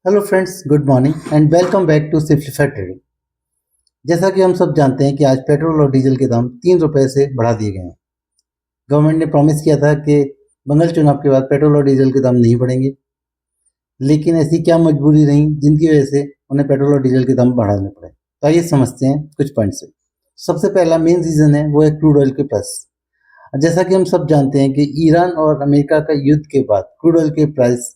Hello friends, good morning and welcome back to simplified trading. जैसा कि हम सब जानते हैं कि आज पेट्रोल और डीजल के दाम 3 रुपये से बढ़ा दिए गए हैं। गवर्नमेंट ने प्रॉमिस किया था कि बंगाल चुनाव के बाद पेट्रोल और डीजल के दाम नहीं बढ़ेंगे, लेकिन ऐसी क्या मजबूरी रही जिनकी वजह से उन्हें पेट्रोल और डीजल के दाम बढ़ाने पड़े। तो आइए समझते हैं कुछ पॉइंट से। सबसे पहला मेन रीज़न है वो है क्रूड ऑयल के प्राइस। जैसा कि हम सब जानते हैं कि ईरान और अमेरिका का युद्ध के बाद क्रूड ऑयल के प्राइस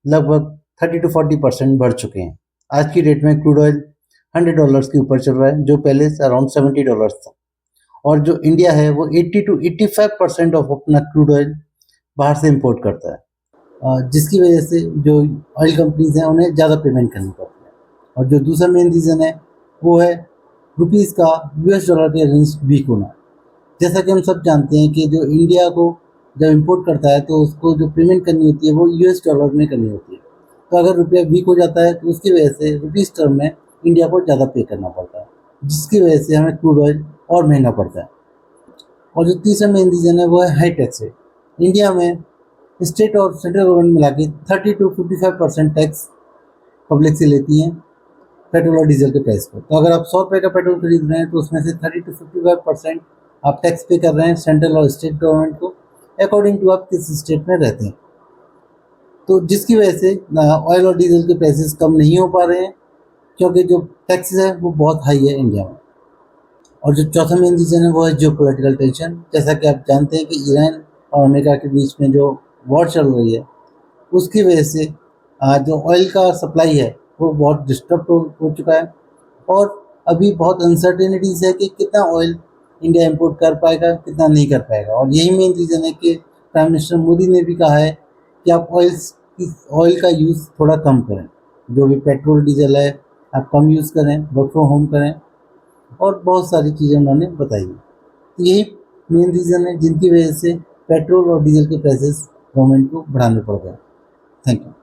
लगभग 30 to 40% बढ़ चुके हैं। आज की डेट में क्रूड ऑयल $100 के ऊपर चल रहा है, जो पहले से अराउंड $70 था। और जो इंडिया है वो 80 to 85% ऑफ अपना क्रूड ऑयल बाहर से इंपोर्ट करता है, जिसकी वजह से जो ऑयल कंपनीज हैं उन्हें ज़्यादा पेमेंट करनी पड़ती है। और जो दूसरा मेन रीज़न है वो है रुपीज़ का US डॉलर के अगेंस्ट वीक होना। जैसा कि हम सब जानते हैं कि जो इंडिया को जब इंपोर्ट करता है तो उसको जो पेमेंट करनी होती है वो US डॉलर में करनी होती है। तो अगर रुपया वीक हो जाता है तो उसकी वजह से रुपीज़ टर्म में इंडिया को ज़्यादा पे करना पड़ता है, जिसकी वजह से हमें क्रूड ऑयल और महंगा पड़ता है। और जो तीसरा मेन रीज़न है वो है हाई टैक्स रेट। इंडिया में स्टेट और सेंट्रल गवर्नमेंट मिला के 30 to 55% टैक्स पब्लिक से लेती हैं पेट्रोल और डीजल के प्राइस पर। तो अगर आप 100 रुपये का पेट्रोल खरीद रहे हैं तो उसमें से 30 to 55% आप टैक्स पे कर रहे हैं सेंट्रल और स्टेट गवर्नमेंट को, अकॉर्डिंग टू आप किस स्टेट में रहते हैं। तो जिसकी वजह से ऑयल और डीजल के प्राइसेस कम नहीं हो पा रहे हैं, क्योंकि जो टैक्सेस है वो बहुत हाई है इंडिया में। और जो चौथा मेन रीज़न है वो है जियोपॉलिटिकल टेंशन। जैसा कि आप जानते हैं कि ईरान और अमेरिका के बीच में जो वॉर चल रही है उसकी वजह से जो ऑयल का सप्लाई है वो बहुत डिस्टर्ब हो चुका है। और अभी बहुत अनसर्टेनिटीज़ है कि कितना ऑयल इंडिया इंपोर्ट कर पाएगा, कितना नहीं कर पाएगा। और यही मेन रीज़न है कि प्राइम मिनिस्टर मोदी ने भी कहा है कि आप ऑयल का यूज़ थोड़ा कम करें। जो भी पेट्रोल डीजल है आप कम यूज़ करें, वर्क फ्रॉम होम करें, और बहुत सारी चीज़ें उन्होंने बताई। तो यही मेन रीज़न है जिनकी वजह से पेट्रोल और डीजल के प्राइसेस गवर्नमेंट को बढ़ाने पड़ गए। Thank you.